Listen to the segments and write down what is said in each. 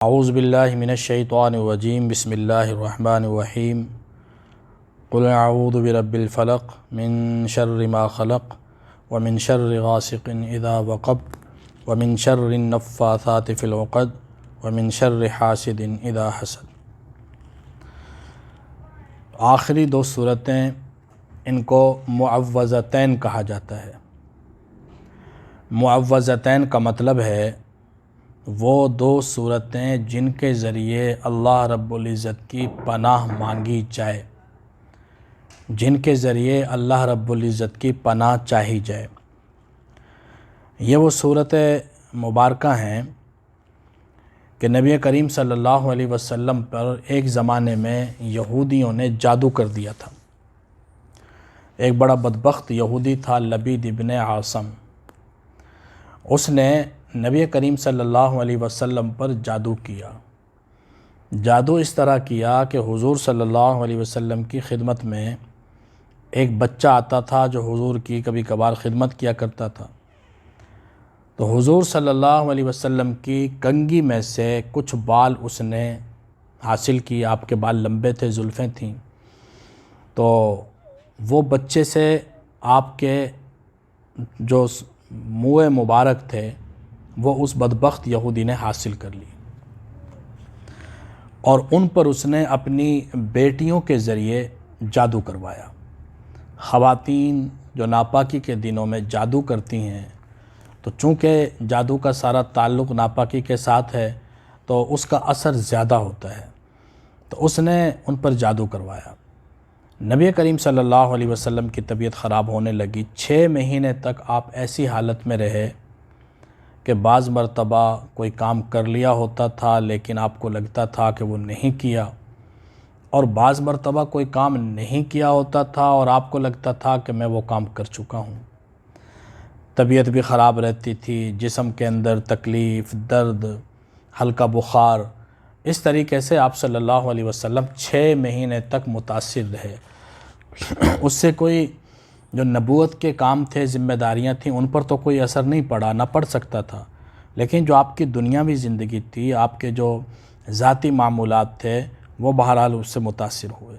اعوذ باللہ من الشیطان الرجیم بسم اللہ الرحمن الرحیم قل اعوذ برب الفلق من شر ما خلق ومن شر غاسق اذا وقب ومن شر النفاثات فی العقد ومن شر حاسد اذا حسد۔ آخری دو صورتیں ان کو معوذتین کہا جاتا ہے۔ معوذتین کا مطلب ہے وہ دو صورتیں جن کے ذریعے اللہ رب العزت کی پناہ مانگی جائے، جن کے ذریعے اللہ رب العزت کی پناہ چاہی جائے۔ یہ وہ صورت مبارکہ ہیں کہ نبی کریم صلی اللہ علیہ وسلم پر ایک زمانے میں یہودیوں نے جادو کر دیا تھا۔ ایک بڑا بدبخت یہودی تھا لبید ابن عاصم، اس نے نبی کریم صلی اللہ علیہ وسلم پر جادو کیا۔ جادو اس طرح کیا کہ حضور صلی اللہ علیہ وسلم کی خدمت میں ایک بچہ آتا تھا جو حضور کی کبھی کبھار خدمت کیا کرتا تھا، تو حضور صلی اللہ علیہ وسلم کی کنگھی میں سے کچھ بال اس نے حاصل کی۔ آپ کے بال لمبے تھے، زلفیں تھیں، تو وہ بچے سے آپ کے جو منہ مبارک تھے وہ اس بدبخت یہودی نے حاصل کر لی، اور ان پر اس نے اپنی بیٹیوں کے ذریعے جادو کروایا۔ خواتین جو ناپاکی کے دنوں میں جادو کرتی ہیں، تو چونکہ جادو کا سارا تعلق ناپاکی کے ساتھ ہے تو اس کا اثر زیادہ ہوتا ہے، تو اس نے ان پر جادو کروایا۔ نبی کریم صلی اللہ علیہ وسلم کی طبیعت خراب ہونے لگی۔ 6 مہینے تک آپ ایسی حالت میں رہے کہ بعض مرتبہ کوئی کام کر لیا ہوتا تھا لیکن آپ کو لگتا تھا کہ وہ نہیں کیا، اور بعض مرتبہ کوئی کام نہیں کیا ہوتا تھا اور آپ کو لگتا تھا کہ میں وہ کام کر چکا ہوں۔ طبیعت بھی خراب رہتی تھی، جسم کے اندر تکلیف، درد، ہلکا بخار، اس طریقے سے آپ صلی اللہ علیہ وسلم 6 مہینے تک متاثر رہے۔ اس سے کوئی جو نبوت کے کام تھے، ذمہ داریاں تھیں، ان پر تو کوئی اثر نہیں پڑا، نہ پڑ سکتا تھا، لیکن جو آپ کی دنیاوی زندگی تھی، آپ کے جو ذاتی معمولات تھے، وہ بہرحال اس سے متاثر ہوئے۔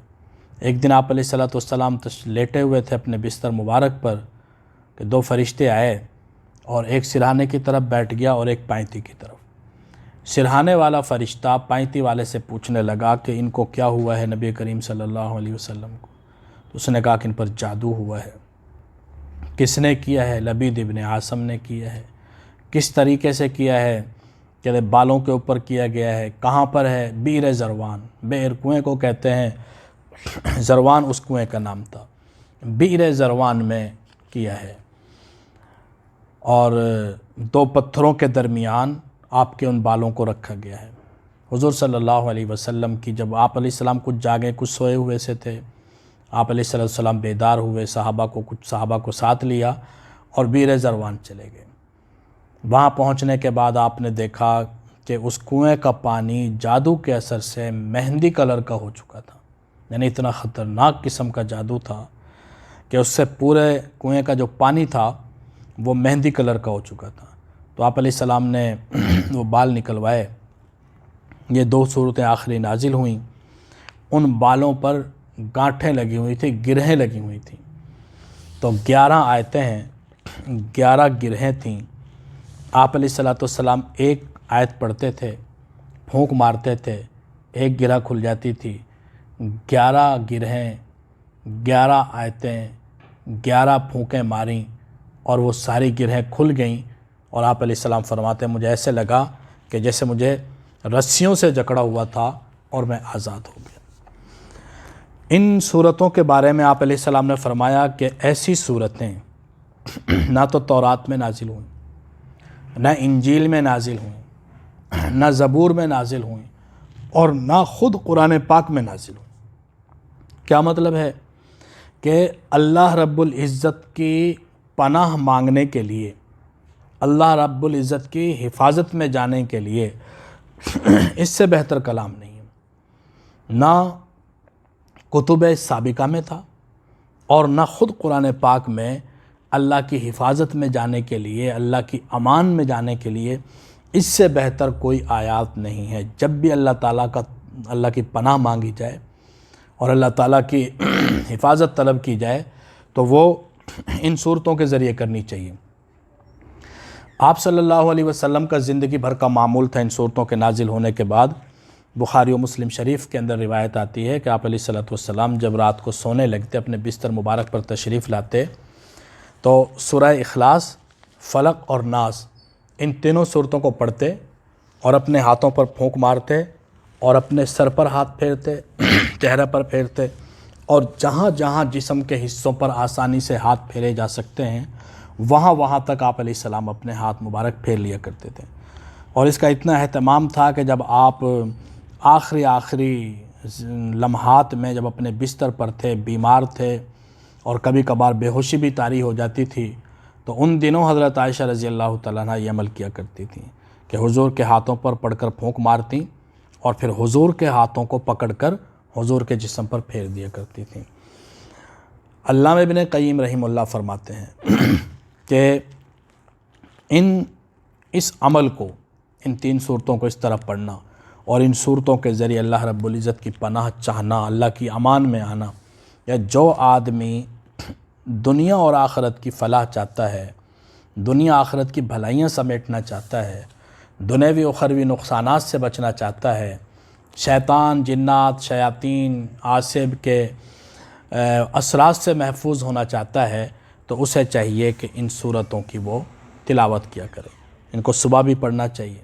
ایک دن آپ علیہ السلام لیٹے ہوئے تھے اپنے بستر مبارک پر کہ 2 فرشتے آئے، اور ایک سرہانے کی طرف بیٹھ گیا اور ایک پائنتی کی طرف۔ سرہانے والا فرشتہ پائنتی والے سے پوچھنے لگا کہ ان کو کیا ہوا ہے نبی کریم صلی اللہ علیہ وسلم کو؟ تو اس نے کہا کہ ان پر جادو ہوا ہے۔ کس نے کیا ہے؟ لبید ابن عاصم نے کیا ہے۔ کس طریقے سے کیا ہے؟ کہ بالوں کے اوپر کیا گیا ہے۔ کہاں پر ہے؟ بئر زروان، بئر کنویں کو کہتے ہیں، زروان اس کنویں کا نام تھا، بئر زروان میں کیا ہے، اور 2 پتھروں کے درمیان آپ کے ان بالوں کو رکھا گیا ہے۔ حضور صلی اللہ علیہ وسلم کی جب آپ علیہ السلام کچھ جاگے، کچھ سوئے ہوئے سے تھے، آپ علیہ السلام بیدار ہوئے، کچھ صحابہ کو ساتھ لیا اور بئر زروان چلے گئے۔ وہاں پہنچنے کے بعد آپ نے دیکھا کہ اس کنویں کا پانی جادو کے اثر سے مہندی کلر کا ہو چکا تھا، یعنی اتنا خطرناک قسم کا جادو تھا کہ اس سے پورے کنویں کا جو پانی تھا وہ مہندی کلر کا ہو چکا تھا۔ تو آپ علیہ السلام نے وہ بال نکلوائے۔ یہ 2 صورتیں آخری نازل ہوئیں۔ ان بالوں پر گانٹھیں لگی ہوئی تھیں، گرہیں لگی ہوئی تھیں، تو 11 آیتیں ہیں، 11 گرہیں تھیں۔ آپ علیہ السلام ایک آیت پڑھتے تھے، پھونک مارتے تھے، ایک گرہ کھل جاتی تھی۔ 11 گرہیں، 11 آیتیں، 11 پھونکیں ماریں، اور وہ ساری گرہیں کھل گئیں، اور آپ علیہ السلام فرماتے ہیں مجھے ایسے لگا کہ جیسے مجھے رسیوں سے جکڑا ہوا تھا اور میں آزاد ہو گیا۔ ان صورتوں کے بارے میں آپ علیہ السلام نے فرمایا کہ ایسی صورتیں نہ تو تورات میں نازل ہوئیں، نہ انجیل میں نازل ہوئیں، نہ زبور میں نازل ہوئیں، اور نہ خود قرآن پاک میں نازل ہوئیں۔ کیا مطلب ہے؟ کہ اللہ رب العزت کی پناہ مانگنے کے لیے، اللہ رب العزت کی حفاظت میں جانے کے لیے اس سے بہتر کلام نہیں ہے۔ نہ کتب سابقہ میں تھا، اور نہ خود قرآن پاک میں اللہ کی حفاظت میں جانے کے لیے، اللہ کی امان میں جانے کے لیے اس سے بہتر کوئی آیات نہیں ہے۔ جب بھی اللہ کی پناہ مانگی جائے اور اللہ تعالیٰ کی حفاظت طلب کی جائے تو وہ ان صورتوں کے ذریعے کرنی چاہیے۔ آپ صلی اللہ علیہ وسلم کا زندگی بھر کا معمول تھا ان صورتوں کے نازل ہونے کے بعد۔ بخاری و مسلم شریف کے اندر روایت آتی ہے کہ آپ علیہ الصلوۃ والسلام جب رات کو سونے لگتے، اپنے بستر مبارک پر تشریف لاتے تو سورہ اخلاص، فلق اور ناس ان تینوں صورتوں کو پڑھتے اور اپنے ہاتھوں پر پھونک مارتے اور اپنے سر پر ہاتھ پھیرتے، چہرے پر پھیرتے، اور جہاں جہاں جسم کے حصوں پر آسانی سے ہاتھ پھیرے جا سکتے ہیں وہاں تک آپ علیہ السلام اپنے ہاتھ مبارک پھیر لیا کرتے تھے۔ اور اس کا اتنا اہتمام تھا کہ جب آپ آخری لمحات میں جب اپنے بستر پر تھے، بیمار تھے اور کبھی کبھار بے ہوشی بھی طاری ہو جاتی تھی، تو ان دنوں حضرت عائشہ رضی اللہ تعالیٰ عنہ یہ عمل کیا کرتی تھیں کہ حضور کے ہاتھوں پر پڑھ کر پھونک مارتیں اور پھر حضور کے ہاتھوں کو پکڑ کر حضور کے جسم پر پھیر دیا کرتی تھیں۔ علامہ ابن قیم رحمہ اللہ فرماتے ہیں کہ اس عمل کو، ان تین صورتوں کو اس طرح پڑھنا اور ان صورتوں کے ذریعے اللہ رب العزت کی پناہ چاہنا، اللہ کی امان میں آنا، یا جو آدمی دنیا اور آخرت کی فلاح چاہتا ہے، دنیا آخرت کی بھلائیاں سمیٹنا چاہتا ہے، دنیوی اخروی نقصانات سے بچنا چاہتا ہے، شیطان، جنات، شیاطین، عاصب کے اثرات سے محفوظ ہونا چاہتا ہے، تو اسے چاہیے کہ ان صورتوں کی وہ تلاوت کیا کرے۔ ان کو صبح بھی پڑھنا چاہیے،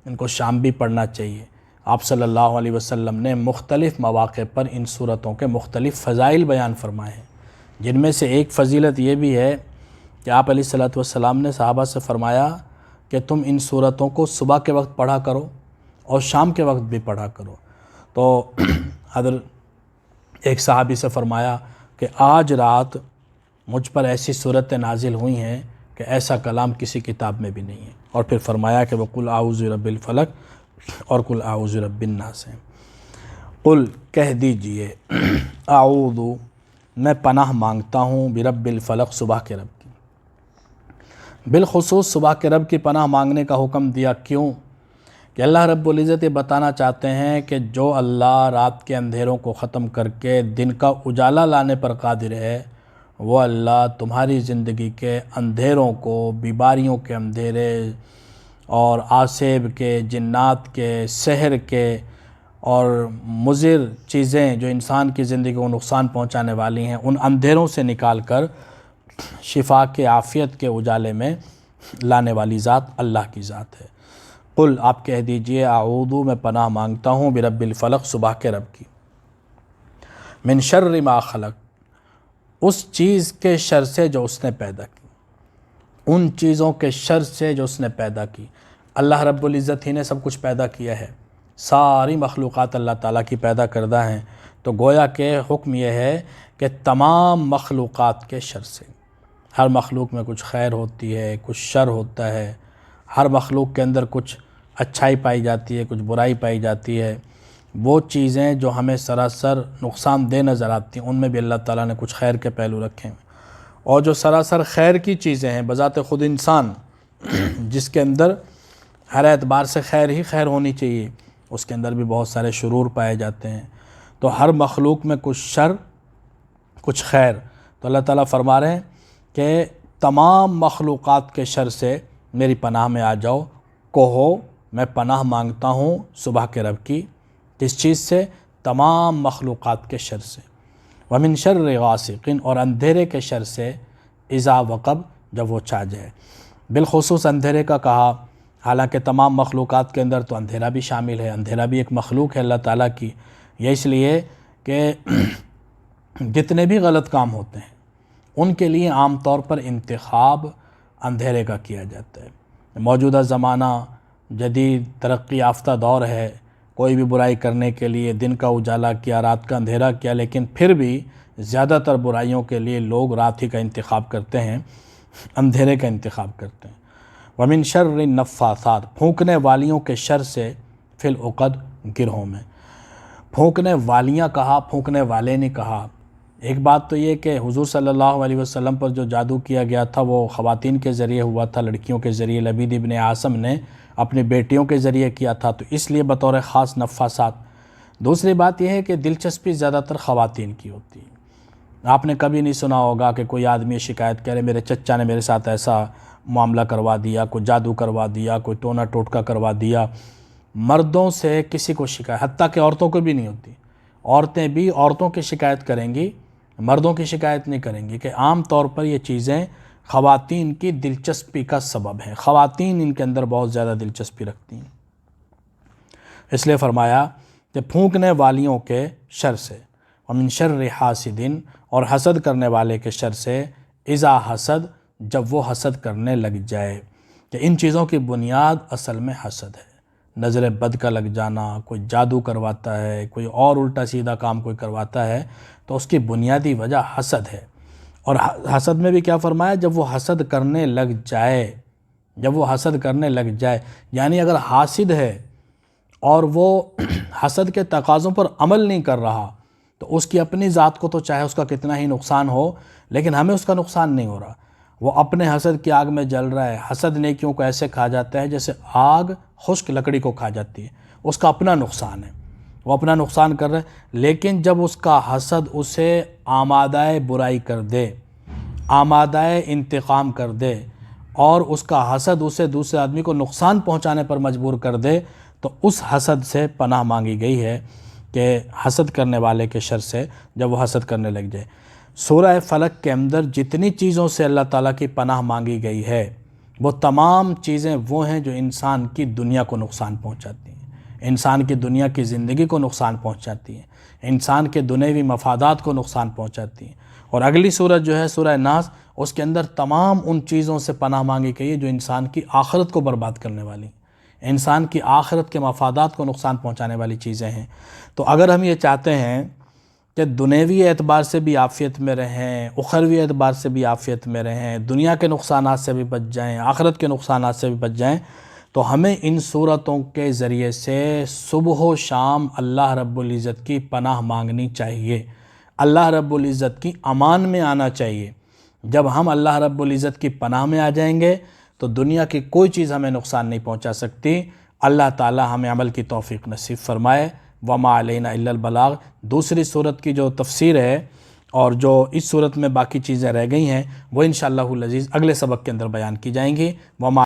ان کو شام بھی پڑھنا چاہیے۔ آپ صلی اللہ علیہ وسلم نے مختلف مواقع پر ان صورتوں کے مختلف فضائل بیان فرمائے ہیں، جن میں سے ایک فضیلت یہ بھی ہے کہ آپ علیہ الصلوۃ والسلام نے صحابہ سے فرمایا کہ تم ان صورتوں کو صبح کے وقت پڑھا کرو اور شام کے وقت بھی پڑھا کرو۔ تو حضرت ایک صحابی سے فرمایا کہ آج رات مجھ پر ایسی صورتیں نازل ہوئی ہیں کہ ایسا کلام کسی کتاب میں بھی نہیں ہے، اور پھر فرمایا کہ وہ قل اعوذ برب الفلق اور قل اعوذ برب الناس ہیں۔ قل کہہ دیجئے، اعوذ میں پناہ مانگتا ہوں، برب الفلق صبح کے رب کی۔ بالخصوص صبح کے رب کی پناہ مانگنے کا حکم دیا، کیوں؟ کہ اللہ رب العزت یہ بتانا چاہتے ہیں کہ جو اللہ رات کے اندھیروں کو ختم کر کے دن کا اجالا لانے پر قادر ہے، وہ اللہ تمہاری زندگی کے اندھیروں کو، بیماریوں کے اندھیرے اور آصب کے، جنات کے، سحر کے اور مضر چیزیں جو انسان کی زندگی کو نقصان پہنچانے والی ہیں، ان اندھیروں سے نکال کر شفا کے، عافیت کے اجالے میں لانے والی ذات اللہ کی ذات ہے۔ قل آپ کہہ دیجئے، اعوذ میں پناہ مانگتا ہوں، برب الفلق صبح کے رب کی، من شر ما خلق اس چیز کے شر سے جو اس نے پیدا کی، ان چیزوں کے شر سے جو اس نے پیدا کی۔ اللہ رب العزت ہی نے سب کچھ پیدا کیا ہے، ساری مخلوقات اللہ تعالیٰ کی پیدا کردہ ہیں، تو گویا کہ حکم یہ ہے کہ تمام مخلوقات کے شر سے، ہر مخلوق میں کچھ خیر ہوتی ہے، کچھ شر ہوتا ہے، ہر مخلوق کے اندر کچھ اچھائی پائی جاتی ہے، کچھ برائی پائی جاتی ہے۔ وہ چیزیں جو ہمیں سراسر نقصان دہ نظر آتی ہیں، ان میں بھی اللہ تعالیٰ نے کچھ خیر کے پہلو رکھے ہیں، اور جو سراسر خیر کی چیزیں ہیں، بذات خود انسان جس کے اندر ہر اعتبار سے خیر ہی خیر ہونی چاہیے، اس کے اندر بھی بہت سارے شرور پائے جاتے ہیں۔ تو ہر مخلوق میں کچھ شر، کچھ خیر، تو اللہ تعالیٰ فرما رہے ہیں کہ تمام مخلوقات کے شر سے میری پناہ میں آ جاؤ، کہو میں پناہ مانگتا ہوں صبح کے رب کی، کس چیز سے؟ تمام مخلوقات کے شر سے، ومن شر غاسق اور اندھیرے کے شر سے، اذا وقب جب وہ چھا جائے۔ بالخصوص اندھیرے کا کہا، حالانکہ تمام مخلوقات کے اندر تو اندھیرا بھی شامل ہے، اندھیرا بھی ایک مخلوق ہے اللہ تعالیٰ کی، یہ اس لیے کہ جتنے بھی غلط کام ہوتے ہیں ان کے لیے عام طور پر انتخاب اندھیرے کا کیا جاتا ہے۔ موجودہ زمانہ جدید ترقی یافتہ دور ہے، کوئی بھی برائی کرنے کے لیے دن کا اجالا کیا، رات کا اندھیرا کیا، لیکن پھر بھی زیادہ تر برائیوں کے لیے لوگ رات ہی کا انتخاب کرتے ہیں، اندھیرے کا انتخاب کرتے ہیں۔ ومن شر النفاثات پھونکنے والیوں کے شر سے، فی العقد گرہوں میں۔ پھونکنے والیاں کہا، پھونکنے والے نہیں کہا۔ ایک بات تو یہ کہ حضور صلی اللہ علیہ وسلم پر جو جادو کیا گیا تھا وہ خواتین کے ذریعے ہوا تھا، لڑکیوں کے ذریعے۔ لبید ابن عاصم نے اپنی بیٹیوں کے ذریعے کیا تھا، تو اس لیے بطور خاص نفاسات۔ دوسری بات یہ ہے کہ دلچسپی زیادہ تر خواتین کی ہوتی ہے۔ آپ نے کبھی نہیں سنا ہوگا کہ کوئی آدمی شکایت کرے میرے چچا نے میرے ساتھ ایسا معاملہ کروا دیا، کوئی جادو کروا دیا، کوئی ٹونا ٹوٹکا کروا دیا۔ مردوں سے کسی کو شکایت، حتیٰ کہ عورتوں کو بھی نہیں ہوتی، عورتیں بھی عورتوں کی شکایت کریں گی، مردوں کی شکایت نہیں کریں گی، کہ عام طور پر یہ چیزیں خواتین کی دلچسپی کا سبب ہیں، خواتین ان کے اندر بہت زیادہ دلچسپی رکھتی ہیں۔ اس لیے فرمایا کہ پھونکنے والیوں کے شر سے، ومن شر حاسد، اور حسد کرنے والے کے شر سے، اذا حسد، جب وہ حسد کرنے لگ جائے، کہ ان چیزوں کی بنیاد اصل میں حسد ہے۔ نظر بد کا لگ جانا، کوئی جادو کرواتا ہے، کوئی اور الٹا سیدھا کام کوئی کرواتا ہے، تو اس کی بنیادی وجہ حسد ہے۔ اور حسد میں بھی کیا فرمایا؟ جب وہ حسد کرنے لگ جائے، جب وہ حسد کرنے لگ جائے، یعنی اگر حاسد ہے اور وہ حسد کے تقاضوں پر عمل نہیں کر رہا، تو اس کی اپنی ذات کو تو چاہے اس کا کتنا ہی نقصان ہو، لیکن ہمیں اس کا نقصان نہیں ہو رہا۔ وہ اپنے حسد کی آگ میں جل رہا ہے۔ حسد نیکیوں کو ایسے کھا جاتا ہے جیسے آگ خشک لکڑی کو کھا جاتی ہے، اس کا اپنا نقصان ہے، وہ اپنا نقصان کر رہا ہے۔ لیکن جب اس کا حسد اسے آمادہ برائی کر دے، آمادہ انتقام کر دے، اور اس کا حسد اسے دوسرے آدمی کو نقصان پہنچانے پر مجبور کر دے، تو اس حسد سے پناہ مانگی گئی ہے، کہ حسد کرنے والے کے شر سے جب وہ حسد کرنے لگ جائے۔ سورہ فلق کے اندر جتنی چیزوں سے اللہ تعالیٰ کی پناہ مانگی گئی ہے، وہ تمام چیزیں وہ ہیں جو انسان کی دنیا کو نقصان پہنچاتی ہیں، انسان کی دنیا کی زندگی کو نقصان پہنچاتی ہیں، انسان کے دنیوی مفادات کو نقصان پہنچاتی ہیں۔ اور اگلی سورت جو ہے سورہ ناس، اس کے اندر تمام ان چیزوں سے پناہ مانگی گئی ہے جو انسان کی آخرت کو برباد کرنے والی ہیں، انسان کی آخرت کے مفادات کو نقصان پہنچانے والی چیزیں ہیں۔ تو اگر ہم یہ چاہتے ہیں کہ دنیوی اعتبار سے بھی عافیت میں رہیں، اخروی اعتبار سے بھی عافیت میں رہیں، دنیا کے نقصانات سے بھی بچ جائیں، آخرت کے نقصانات سے بھی بچ جائیں، تو ہمیں ان صورتوں کے ذریعے سے صبح و شام اللہ رب العزت کی پناہ مانگنی چاہیے، اللہ رب العزت کی امان میں آنا چاہیے۔ جب ہم اللہ رب العزت کی پناہ میں آ جائیں گے تو دنیا کی کوئی چیز ہمیں نقصان نہیں پہنچا سکتی۔ اللہ تعالی ہمیں عمل کی توفیق نصیب فرمائے۔ وما علینا الا البلاغ۔ دوسری صورت کی جو تفسیر ہے اور جو اس صورت میں باقی چیزیں رہ گئی ہیں، وہ انشاءاللہ العزیز اگلے سبق کے اندر بیان کی جائیں گی۔ وما